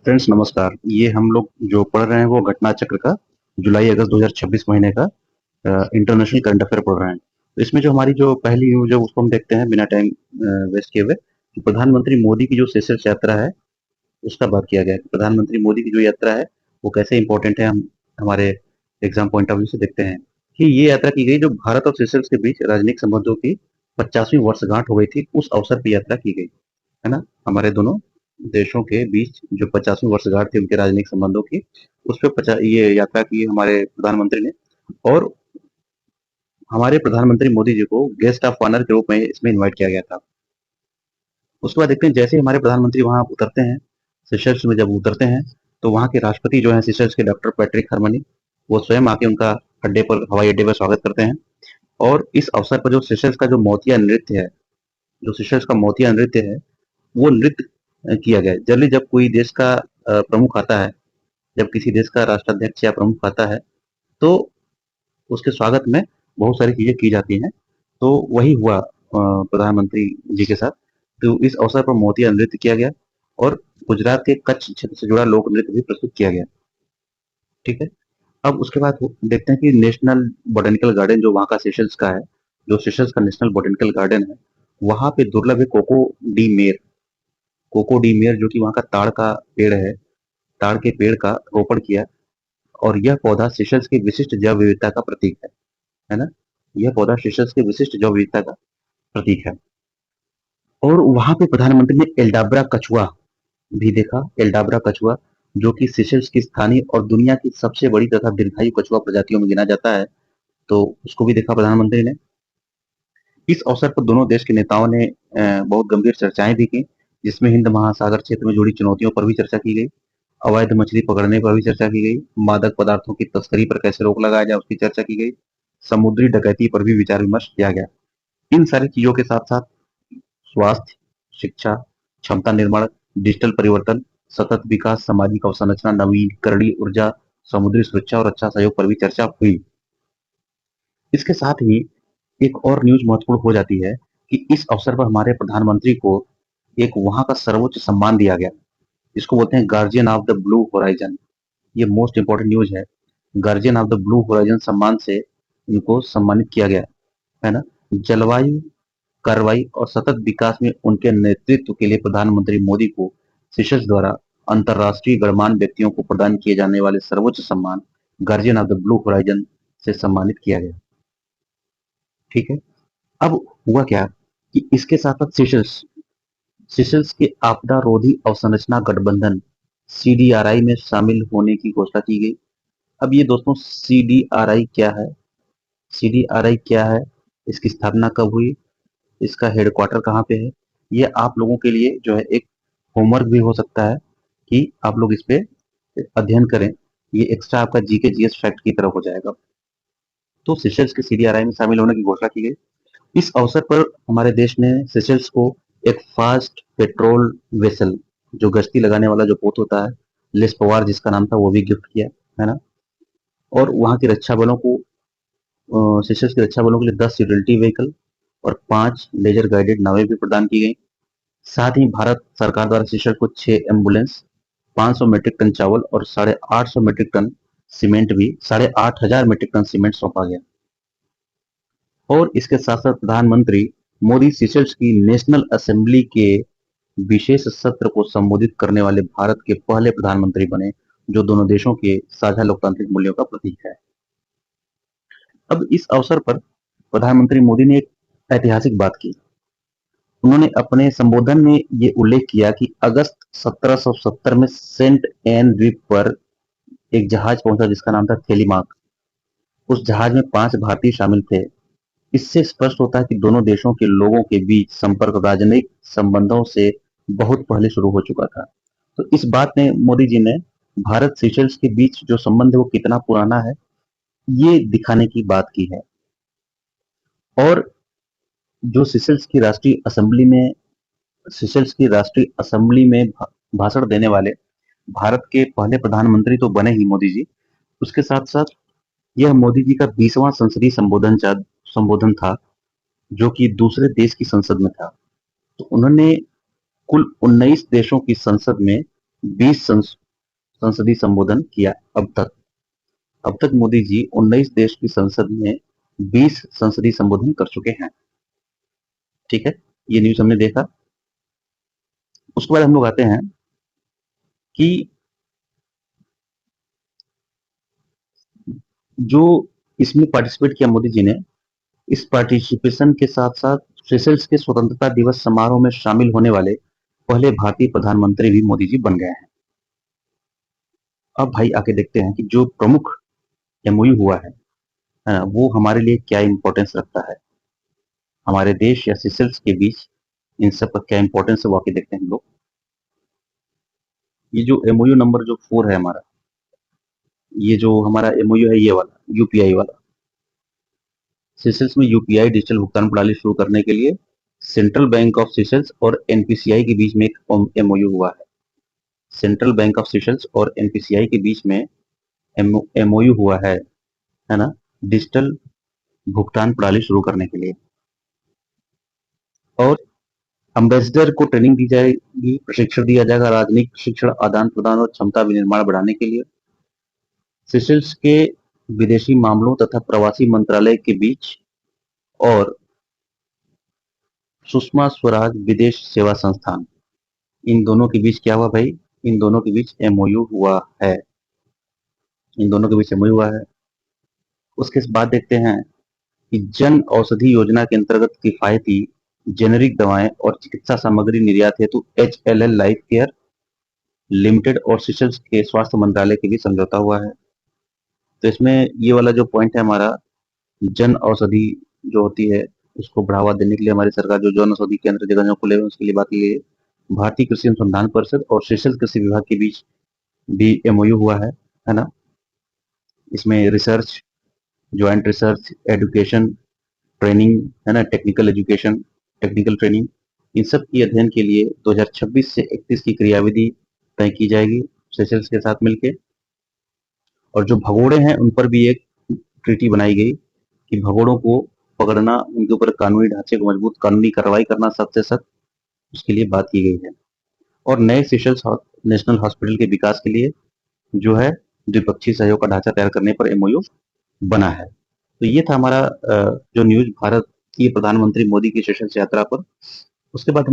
Friends नमस्कार। ये हम लोग जो पढ़ रहे हैं वो घटना चक्र का जुलाई अगस्त 2026 महीने का इंटरनेशनल करंट अफेयर पढ़ रहे हैं। तो इसमें जो हमारी जो पहली न्यूज है उसको हम देखते हैं बिना टाइम वेस्ट किए हुए कि प्रधानमंत्री मोदी की जो सेशल्स यात्रा है उसका बात किया गया है। प्रधानमंत्री मोदी की जो यात्रा है वो कैसे इंपॉर्टेंट है, हम हमारे एग्जाम पॉइंट ऑफ व्यू से देखते हैं कि ये यात्रा की गई जो भारत और सेशल्स के बीच राजनयिक संबंधों की 50वीं वर्षगांठ हो गई थी, उस अवसर पर यात्रा की गई है ना। हमारे दोनों देशों के बीच जो 50वीं वर्षगांठ थी उनके राजनयिक संबंधों की, उस पर ये यात्रा की हमारे प्रधानमंत्री ने। और हमारे प्रधानमंत्री मोदी जी को गेस्ट ऑफ ऑनर के रूप में इसमें इनवाइट किया गया था। उसके बाद देखते हैं जैसे ही हमारे प्रधानमंत्री वहां उतरते हैं, सेशल्स में जब उतरते हैं, तो वहां के राष्ट्रपति जो है सेशल्स के डॉक्टर पैट्रिक हरमनी, वो स्वयं आके उनका हवाई अड्डे पर स्वागत करते हैं। और इस अवसर पर जो सेशल्स का जो मोतिया नृत्य है, जो सेशल्स का मोतिया नृत्य है, वो नृत्य किया गया। जनरली जब कोई देश का प्रमुख आता है, जब किसी देश का राष्ट्राध्यक्ष या प्रमुख आता है, तो उसके स्वागत में बहुत सारी चीजें की जाती हैं। तो वही हुआ प्रधानमंत्री जी के साथ। तो इस अवसर पर मोतिया नृत्य किया गया और गुजरात के कच्छ क्षेत्र से जुड़ा लोक नृत्य भी प्रस्तुत किया गया। ठीक है। अब उसके बाद देखते हैं कि नेशनल बोटेनिकल गार्डन जो वहाँ का सेशल्स का है, जो सेशल्स का नेशनल बोटेनिकल गार्डन है, वहाँ पे दुर्लभ है डी मेर कोको डी मेयर, जो कि वहाँ का ताड़ का पेड़ है, ताड़ के पेड़ का रोपण किया। और यह पौधा सेशल्स की विशिष्ट जैव विविधता का प्रतीक है ना। यह पौधा सेशल्स की विशिष्ट जैव विविधता का प्रतीक है। और वहां पे प्रधानमंत्री ने एल्डाब्रा कछुआ भी देखा। एल्डाब्रा कछुआ जो कि सेशल्स की स्थानीय और दुनिया की सबसे बड़ी तथा दीर्घायु कछुआ प्रजातियों में गिना जाता है, तो उसको भी देखा प्रधानमंत्री ने। इस अवसर पर दोनों देश के नेताओं ने बहुत गंभीर चर्चाएं भी की, जिसमें हिंद महासागर क्षेत्र में जुड़ी चुनौतियों पर भी चर्चा की गई, अवैध मछली पकड़ने पर भी चर्चा की गई, मादक पदार्थों की तस्करी पर कैसे रोक लगाया जाए उसकी चर्चा की गई, समुद्री डकैती पर भी विचार विमर्श किया गया। इन सारी चीजों के साथ साथ स्वास्थ्य, शिक्षा, क्षमता निर्माण, डिजिटल परिवर्तन, सतत विकास, सामाजिक अवसंरचना, नवीकरणीय ऊर्जा, समुद्री सुरक्षा और अच्छा सहयोग पर भी चर्चा हुई। इसके साथ ही एक और न्यूज महत्वपूर्ण हो जाती है कि इस अवसर पर हमारे प्रधानमंत्री को एक वहां का सर्वोच्च सम्मान दिया गया, जिसको बोलते हैं guardian of the blue horizon. ये मोस्ट इंपॉर्टेंट न्यूज है। Guardian of the blue horizon सम्मान से इनको सम्मानित किया गया है ना। जलवायु कार्रवाई और सतत विकास में उनके नेतृत्व के लिए प्रधानमंत्री मोदी को सेशल्स द्वारा अंतर्राष्ट्रीय गणमान्य व्यक्तियों को प्रदान किए जाने वाले सर्वोच्च सम्मान guardian of the blue horizon से सम्मानित किया गया। ठीक है। अब हुआ क्या कि इसके साथ साथ सेशल्स सेशल्स के आपदा रोधी अवसंरचना गठबंधन सीडीआरआई में शामिल होने की घोषणा की गई। अब ये दोस्तों सीडीआरआई क्या है, सीडीआरआई क्या है, इसकी स्थापना कब हुई, इसका हेडक्वार्टर कहाँ पे है, ये आप लोगों के लिए जो है एक होमवर्क भी हो सकता है कि आप लोग इस पे अध्ययन करें। ये एक्स्ट्रा आपका जीके जीएस फैक्ट की तरफ हो जाएगा। तो सेशल्स के सीडीआरआई में शामिल होने की घोषणा की गई। इस अवसर पर हमारे देश ने सेशल्स को एक फास्ट पेट्रोल वेसल, जो गश्ती लगाने वाला जो पोत होता है, लेस पवार जिसका नाम था, वो भी गिफ्ट किया है ना। और वहाँ की रक्षा बलों को सेशल्स की रक्षा बलों के लिए 10 यूटिलिटी व्हीकल और 5 लेजर गाइडेड नावें भी प्रदान की गई। साथ ही भारत सरकार द्वारा सेशल्स को 6 एम्बुलेंस, 500 मीट्रिक टन चावल और 850 मीट्रिक टन सीमेंट भी 8,500 मीट्रिक टन सीमेंट सौंपा गया। और इसके साथ साथ प्रधानमंत्री मोदी सेशल्स की नेशनल असेंबली के विशेष सत्र को संबोधित करने वाले भारत के पहले प्रधानमंत्री बने, जो दोनों देशों के साझा लोकतांत्रिक मूल्यों का प्रतीक है। अब इस अवसर पर प्रधानमंत्री मोदी ने एक ऐतिहासिक बात की। उन्होंने अपने संबोधन में ये उल्लेख किया कि अगस्त 1770 में सेंट एन द्वीप पर एक जहाज पहुंचा जिसका नाम था थेलीमाक। उस जहाज में 5 भारतीय शामिल थे। इससे स्पष्ट होता है कि दोनों देशों के लोगों के बीच संपर्क राजनयिक संबंधों से बहुत पहले शुरू हो चुका था। तो इस बात ने मोदी जी ने भारत सेशल्स के बीच जो संबंध है वो कितना पुराना है, ये दिखाने की बात की है। और जो सेशल्स की राष्ट्रीय असेंबली में भाषण देने वाले भारत के पहले प्रधानमंत्री तो बने ही मोदी जी। उसके साथ साथ यह मोदी जी का 20वां संसदीय संबोधन था, जो कि दूसरे देश की संसद में था। तो उन्होंने कुल 19 देशों की संसद में 20 संसदीय संबोधन किया अब तक। अब तक मोदी जी 19 देश की संसद में 20 संसदीय संबोधन कर चुके हैं। ठीक है, ये न्यूज हमने देखा। उसके बाद हम लोग आते हैं कि जो इसमें पार्टिसिपेट किया मोदी जी ने, इस पार्टिसिपेशन के साथ साथ सेशल्स के स्वतंत्रता दिवस समारोह में शामिल होने वाले पहले भारतीय प्रधानमंत्री भी मोदी जी बन गए हैं। अब भाई आके देखते हैं कि जो प्रमुख एमओयू हुआ है वो हमारे लिए क्या इंपॉर्टेंस रखता है, हमारे देश या सेशल्स के बीच इन सब का क्या इंपॉर्टेंस है, वो आके देखते हैं हम लोग। ये जो एमओयू नंबर जो 4 है हमारा, ये जो हमारा एमओयू है ये वाला यूपीआई वाला, सेशल्स में यूपीआई डिजिटल भुगतान प्रणाली शुरू करने के लिए सेंट्रल बैंक ऑफ सेशल्स और एनपीसीआई के बीच में एक एमओयू हुआ है। सेंट्रल बैंक ऑफ सेशल्स और एनपीसीआई के बीच में एमओयू हुआ है ना, डिजिटल भुगतान प्रणाली शुरू करने के लिए। और एम्बेसडर को ट्रेनिंग दी जाएगी, प्रशिक्षण दिया जाएगा, राजनयिक प्रशिक्षण, आदान प्रदान और क्षमता विनिर्माण बढ़ाने के लिए। सेशल्स के विदेशी मामलों तथा प्रवासी मंत्रालय के बीच और सुषमा स्वराज विदेश सेवा संस्थान, इन दोनों के बीच क्या हुआ भाई, इन दोनों के बीच एमओयू हुआ है। इन दोनों के बीच एमओयू हुआ है। उसके बाद देखते हैं कि जन औषधि योजना के अंतर्गत किफायती जेनेरिक दवाएं और चिकित्सा सामग्री निर्यात हेतु एचएलएल लाइफ केयर लिमिटेड और सेशल्स के स्वास्थ्य मंत्रालय के बीच समझौता हुआ है। तो इसमें ये वाला जो पॉइंट है हमारा, जन औषधि जो होती है उसको बढ़ावा देने के लिए हमारी सरकार जो जन औषधि केंद्र जगह जगह खुले हुए उसके लिए बात की गई है। भारतीय कृषि अनुसंधान परिषद और सेशल्स कृषि विभाग के बीच भी एमओयू हुआ है ना। इसमें research, joint research, education, training, है ना, टेक्निकल एजुकेशन, टेक्निकल ट्रेनिंग, इन सब की अध्ययन के लिए 2026 से 31 की क्रियाविधि तय की जाएगी सेशल्स के साथ मिलकर। और जो भगोड़े हैं उन पर भी एक ट्रीटी बनाई गई कि भगोड़ों को पकड़ना, उनके ऊपर कानूनी ढांचे को मजबूत कानूनी कार्रवाई करना सख्त से सख्त, उसके लिए बात की गई है। और नए सेशल्स नेशनल हॉस्पिटल के विकास के लिए जो है द्विपक्षीय सहयोग का ढांचा तैयार करने पर एमओयू बना है। तो ये था हमारा जो न्यूज भारत की प्रधानमंत्री मोदी की सेशल्स यात्रा पर। उसके बाद हम